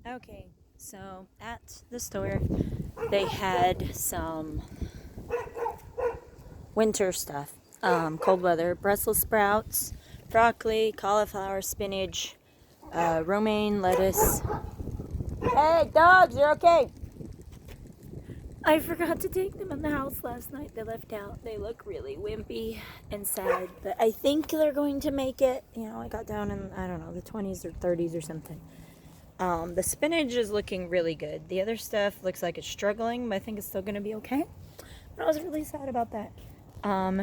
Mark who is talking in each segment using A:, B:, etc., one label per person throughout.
A: Okay, so at the store they had some winter stuff. Cold weather, Brussels sprouts, broccoli, cauliflower, spinach, romaine lettuce. Hey, dogs, you're okay. I forgot to take them in the house last night. They left out. They look really wimpy and sad, but I think they're going to make it. You know, I got down in, I don't know, the 20s or 30s or something. The spinach is looking really good. The other stuff looks like it's struggling, but I think it's still going to be okay. But I was really sad about that.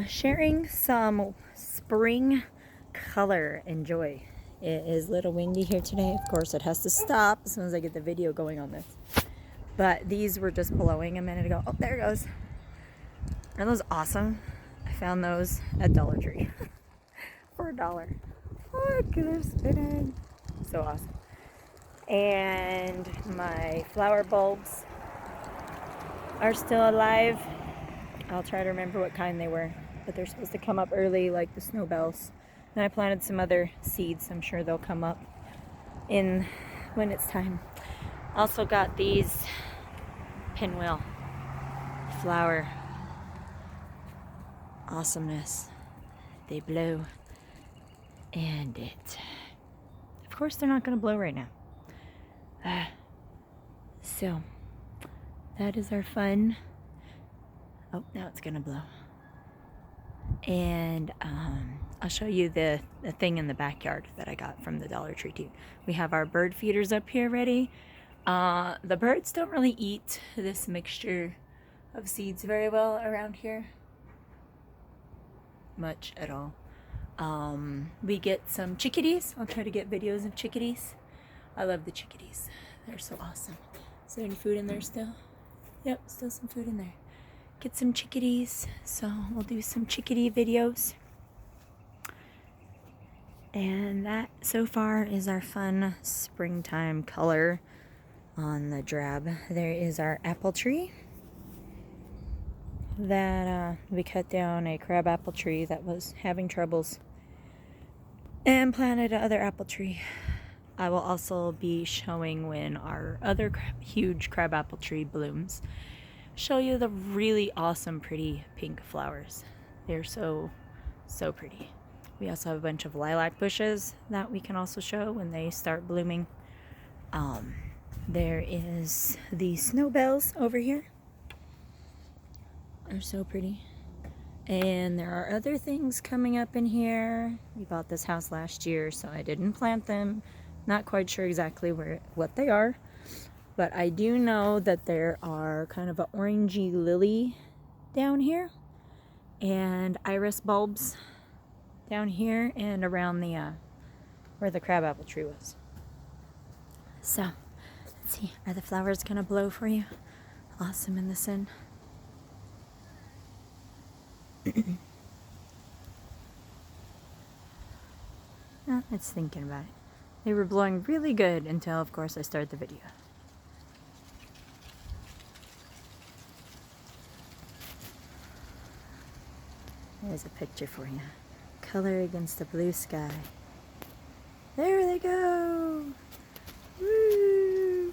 A: Sharing some spring color and joy. It is a little windy here today. Of course, it has to stop as soon as I get the video going on this. But these were just blowing a minute ago. Oh, there it goes. Aren't those awesome? I found those at Dollar Tree for $1. Look, they're spinning. So awesome. And my flower bulbs are still alive. I'll try to remember what kind they were, but they're supposed to come up early like the snowbells. Then I planted some other seeds. I'm sure they'll come up in when it's time. Also got these pinwheel flower awesomeness. They blow, and of course they're not going to blow right now. So that is our fun. Oh, now it's gonna blow. And I'll show you the thing in the backyard that I got from the Dollar Tree too. We have our bird feeders up here ready. The birds don't really eat this mixture of seeds very well around here. Much at all. We get some chickadees. I'll try to get videos of chickadees. I love the chickadees. They're so awesome. Is there any food in there still? Yep, still some food in there. Get some chickadees. So we'll do some chickadee videos. And that so far is our fun springtime color on the drab. There is our apple tree. That we cut down a crab apple tree that was having troubles and planted another apple tree. I will also be showing when our other huge crabapple tree blooms. Show you the really awesome, pretty pink flowers. They're so pretty. We also have a bunch of lilac bushes that we can also show when they start blooming. There is the snowbells over here. They're so pretty. And there are other things coming up in here. We bought this house last year, so I didn't plant them. Not quite sure exactly what they are, but I do know that there are kind of an orangey lily down here and iris bulbs down here and around the where the crabapple tree was. So let's see, are the flowers gonna blow for you? Awesome in the sun. Oh, it's thinking about it. They were blowing really good until, of course, I started the video. There's a picture for you. Color against the blue sky. There they go! Woo!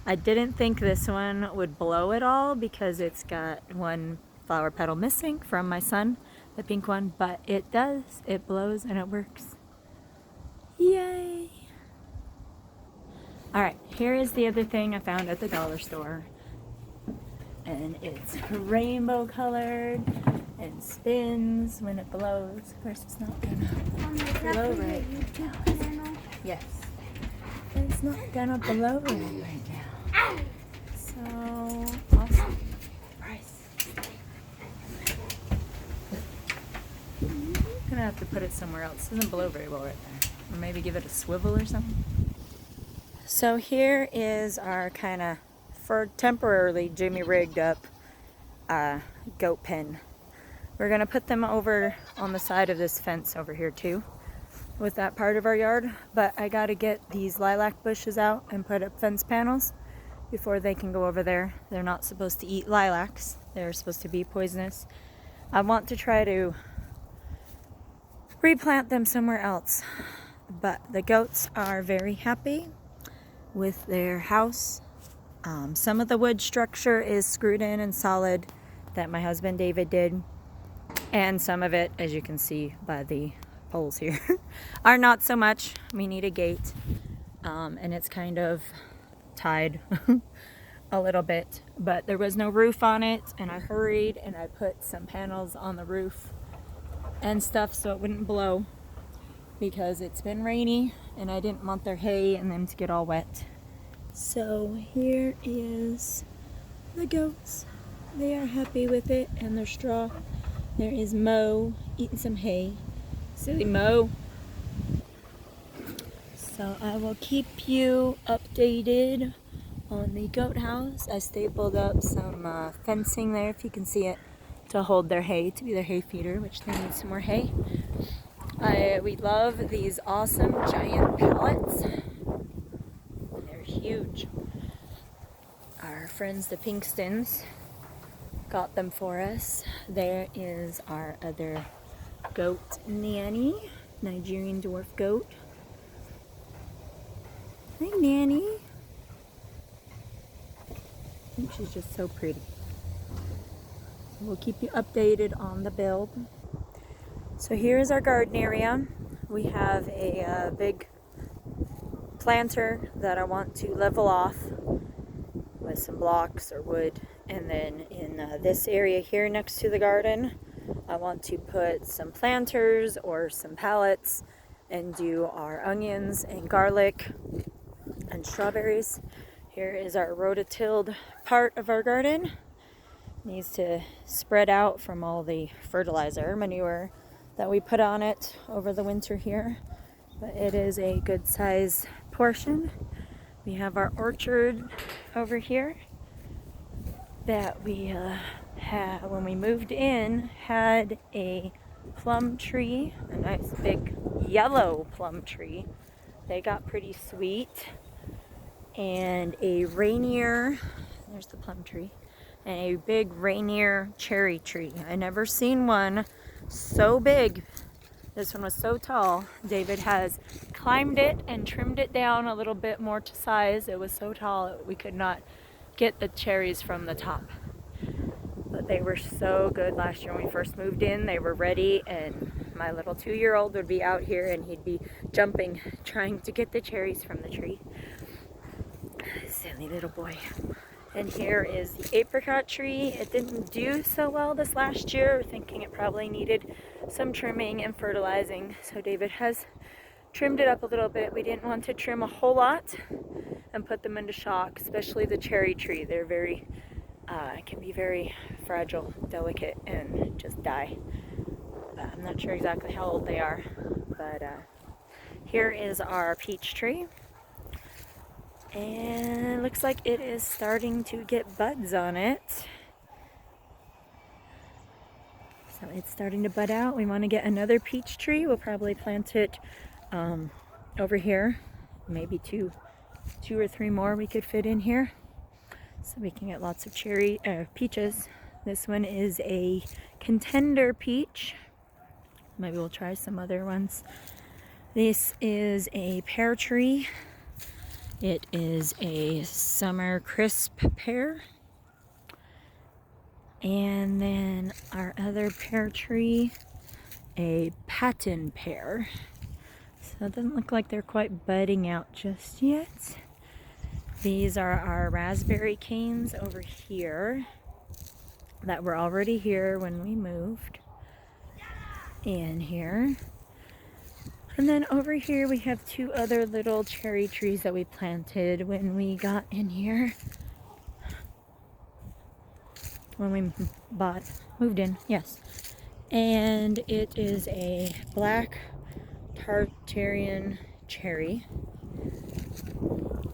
A: I didn't think this one would blow at all because it's got one flower petal missing from my son, the pink one, but it does. It blows and it works. Yay! Alright, here is the other thing I found at the dollar store. And it's rainbow colored and spins when it blows. Of course, it's not gonna blow right now. Yes. It's not gonna blow right now. So awesome. Price. I'm gonna have to put it somewhere else. It doesn't blow very well right there. Or maybe give it a swivel or something. So here is our kind of, for temporarily Jimmy rigged up goat pen. We're gonna put them over on the side of this fence over here too, with that part of our yard. But I gotta get these lilac bushes out and put up fence panels before they can go over there. They're not supposed to eat lilacs. They're supposed to be poisonous. I want to try to replant them somewhere else. But the goats are very happy with their house. Some of the wood structure is screwed in and solid that my husband David did. And some of it, as you can see by the poles here, are not so much. We need a gate. And it's kind of tied a little bit. But there was no roof on it. And I hurried and I put some panels on the roof and stuff so it wouldn't blow. Because it's been rainy and I didn't want their hay and them to get all wet. So here is the goats. They are happy with it and their straw. There is Mo eating some hay. Silly Mo. So I will keep you updated on the goat house. I stapled up some fencing there, if you can see it, to hold their hay, to be their hay feeder, which they need some more hay. We love these awesome giant pallets. They're huge. Our friends the Pinkstons got them for us. There is our other goat Nanny, Nigerian dwarf goat. Hi Nanny. I think she's just so pretty. We'll keep you updated on the build. So here is our garden area. We have a big planter that I want to level off with some blocks or wood. And then in this area here next to the garden, I want to put some planters or some pallets and do our onions and garlic and strawberries. Here is our rototilled part of our garden. Needs to spread out from all the fertilizer, manure that we put on it over the winter here. But it is a good size portion. We have our orchard over here that we had when we moved in, had a plum tree, a nice big yellow plum tree. They got pretty sweet. And a Rainier, there's the plum tree, and a big Rainier cherry tree. I never seen one so big. This one was so tall. David has climbed it and trimmed it down a little bit more to size. It was so tall that we could not get the cherries from the top. But they were so good last year when we first moved in. They were ready, and my little 2-year-old would be out here and he'd be jumping, trying to get the cherries from the tree. Silly little boy. And here is the apricot tree. It didn't do so well this last year, thinking it probably needed some trimming and fertilizing. So David has trimmed it up a little bit. We didn't want to trim a whole lot and put them into shock, especially the cherry tree. They're very, can be very fragile, delicate, and just die. I'm not sure exactly how old they are, but here is our peach tree. And it looks like it is starting to get buds on it. So it's starting to bud out. We want to get another peach tree. We'll probably plant it over here. Maybe two or three more we could fit in here. So we can get lots of peaches. This one is a contender peach. Maybe we'll try some other ones. This is a pear tree. It is a summer crisp pear. And then our other pear tree, a Patten pear. So it doesn't look like they're quite budding out just yet. These are our raspberry canes over here that were already here when we moved in here. And then over here we have 2 other little cherry trees that we planted when we got in here. When we moved in, yes. And it is a black Tartarian cherry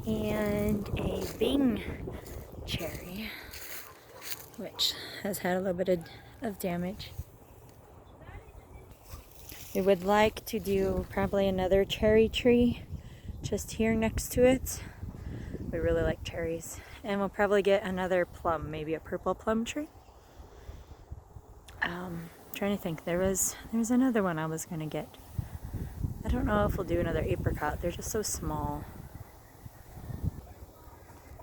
A: and a Bing cherry, which has had a little bit of damage. We would like to do probably another cherry tree just here next to it. We really like cherries. And we'll probably get another plum, maybe a purple plum tree. Trying to think, there was another one I was going to get. I don't know if we'll do another apricot. They're just so small.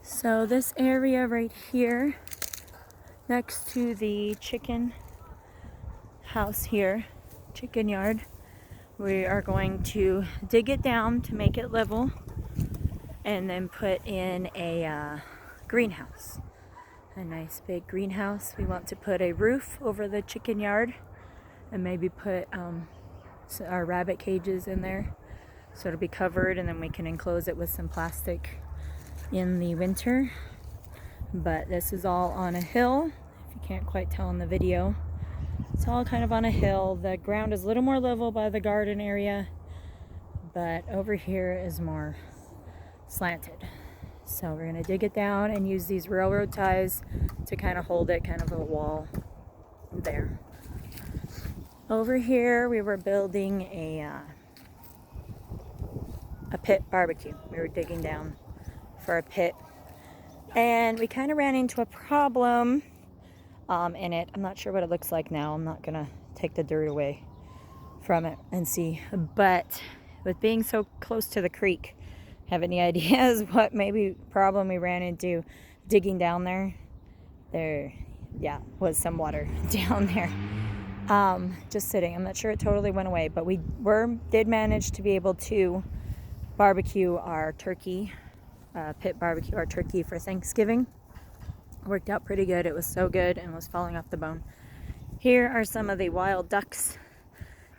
A: So this area right here, next to the chicken house here, chicken yard, we are going to dig it down to make it level and then put in a greenhouse. A nice big greenhouse. We want to put a roof over the chicken yard and maybe put our rabbit cages in there so it'll be covered, and then we can enclose it with some plastic in the winter. But this is all on a hill, if you can't quite tell in the video. It's all kind of on a hill. The ground is a little more level by the garden area, but over here is more slanted. So we're going to dig it down and use these railroad ties to kind of hold it, kind of a wall there. Over here we were building a pit barbecue. We were digging down for a pit, and we kind of ran into a problem in it. I'm not sure what it looks like now. I'm not gonna take the dirt away from it and see, but with being so close to the creek, have any ideas what maybe problem we ran into digging down there? There was some water down there just sitting. I'm not sure it totally went away, but we did manage to be able to barbecue our turkey, pit barbecue our turkey for Thanksgiving. Worked out pretty good. It was so good and was falling off the bone. Here are some of the wild ducks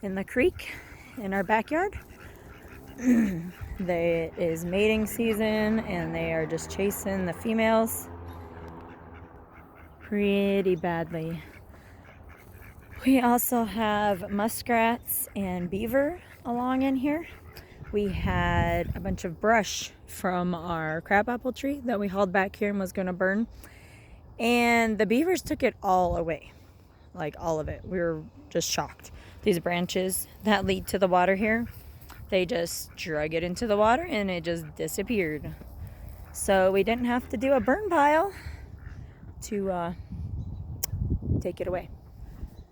A: in the creek in our backyard. It is mating season and they are just chasing the females pretty badly. We also have muskrats and beaver along in here. We had a bunch of brush from our crabapple tree that we hauled back here and was going to burn. And the beavers took it all away. Like all of it. We were just shocked. These branches that lead to the water here, they just drug it into the water and it just disappeared. So we didn't have to do a burn pile to take it away.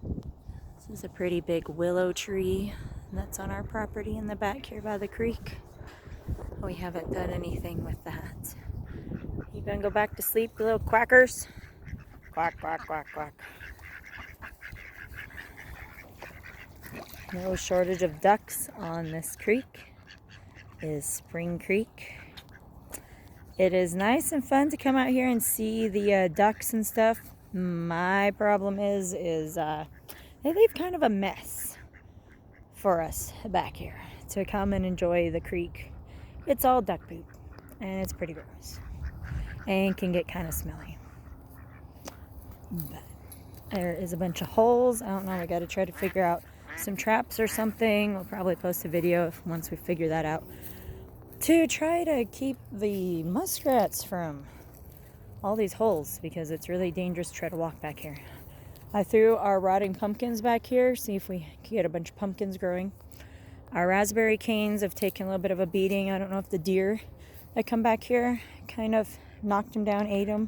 A: This is a pretty big willow tree that's on our property in the back here by the creek. We haven't done anything with that. You gonna go back to sleep, you little quackers? Quack, quack, quack, quack. No shortage of ducks on this creek. It is Spring Creek. It is nice and fun to come out here and see the ducks and stuff. My problem is they leave kind of a mess for us back here to come and enjoy the creek. It's all duck poop and it's pretty gross and can get kind of smelly. But there is a bunch of holes. I don't know, we got to try to figure out some traps or something. We'll probably post a video once we figure that out, to try to keep the muskrats from all these holes, because it's really dangerous to try to walk back here. I threw our rotting pumpkins back here, see if we can get a bunch of pumpkins growing. Our raspberry canes have taken a little bit of a beating. I don't know if the deer that come back here kind of knocked them down, ate them,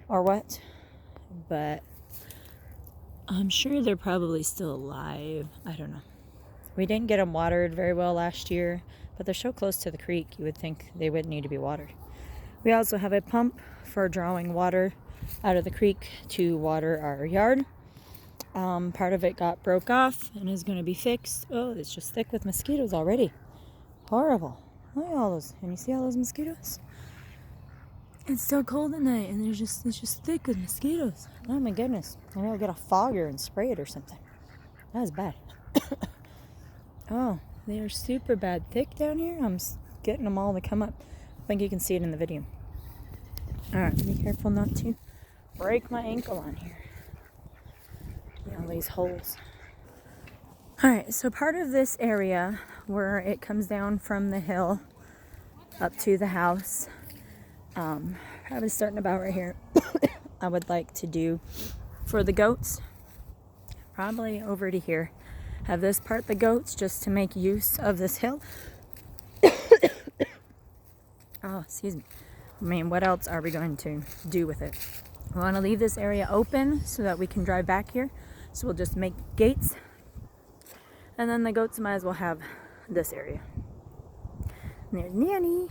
A: or what, but I'm sure they're probably still alive. I don't know. We didn't get them watered very well last year, but they're so close to the creek, you would think they would need to be watered. We also have a pump for drawing water out of the creek to water our yard. Part of it broke off and is going to be fixed. Oh, it's just thick with mosquitoes already. Horrible. Look at all those. Can you see all those mosquitoes? It's still cold at night and it's just thick with mosquitoes. Oh my goodness. I gotta get a fogger and spray it or something. That was bad. Oh, they are super bad. Thick down here. I'm getting them all to come up. I think you can see it in the video. Alright, be careful not to break my ankle on here. All these holes. Alright, so part of this area where it comes down from the hill up to the house, I was starting about right here. I would like to do for the goats, probably over to here. Have this part the goats just to make use of this hill. Oh, excuse me. I mean, what else are we going to do with it? We want to leave this area open so that we can drive back here. So we'll just make gates. And then the goats might as well have this area. And there's Nanny.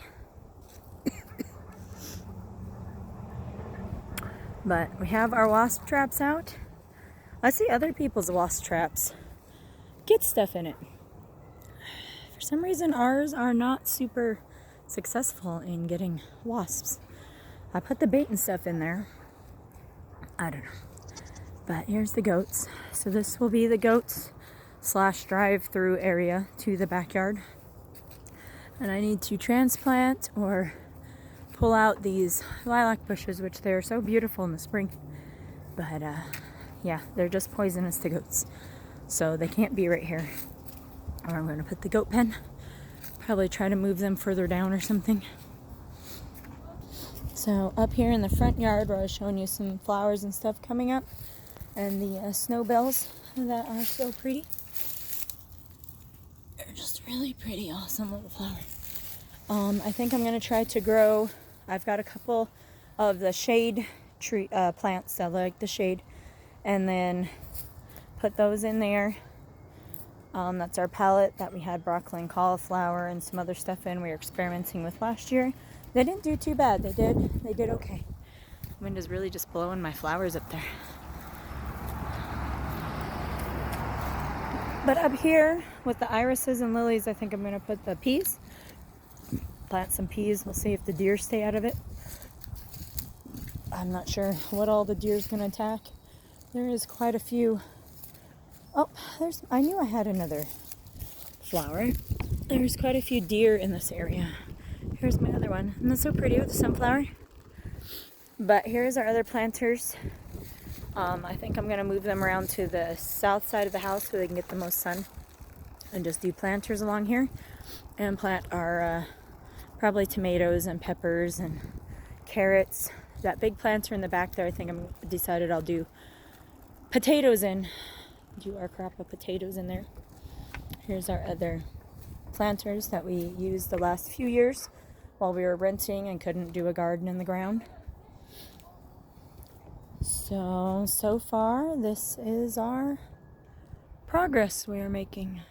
A: But we have our wasp traps out. I see other people's wasp traps get stuff in it. For some reason, ours are not super successful in getting wasps. I put the bait and stuff in there. I don't know. But here's the goats. So this will be the goats / drive-through area to the backyard. And I need to transplant or pull out these lilac bushes, which they're so beautiful in the spring. But yeah, they're just poisonous to goats. So they can't be right here. Or I'm going to put the goat pen. Probably try to move them further down or something. So up here in the front yard where I was showing you some flowers and stuff coming up. And the snowbells that are so pretty. They're just really pretty, awesome little flower. I think I'm going to try to grow. I've got a couple of the shade tree plants that like the shade. And then put those in there. That's our palette that we had broccoli and cauliflower and some other stuff in we were experimenting with last year. They didn't do too bad. They did okay. The wind is really just blowing my flowers up there. But up here with the irises and lilies, I think I'm going to put the peas. Plant some peas. We'll see if the deer stay out of it. I'm not sure what all the deer's going to attack. There is quite a few. Oh, I knew I had another flower. There's quite a few deer in this area. Here's my other one. Isn't that so pretty with the sunflower? But here's our other planters. I think I'm going to move them around to the south side of the house so they can get the most sun. And just do planters along here. And plant our probably tomatoes and peppers and carrots. That big planter in the back there, I think I've decided I'll do potatoes in. Do our crop of potatoes in there. Here's our other planters that we used the last few years while we were renting and couldn't do a garden in the ground. So far, this is our progress we are making.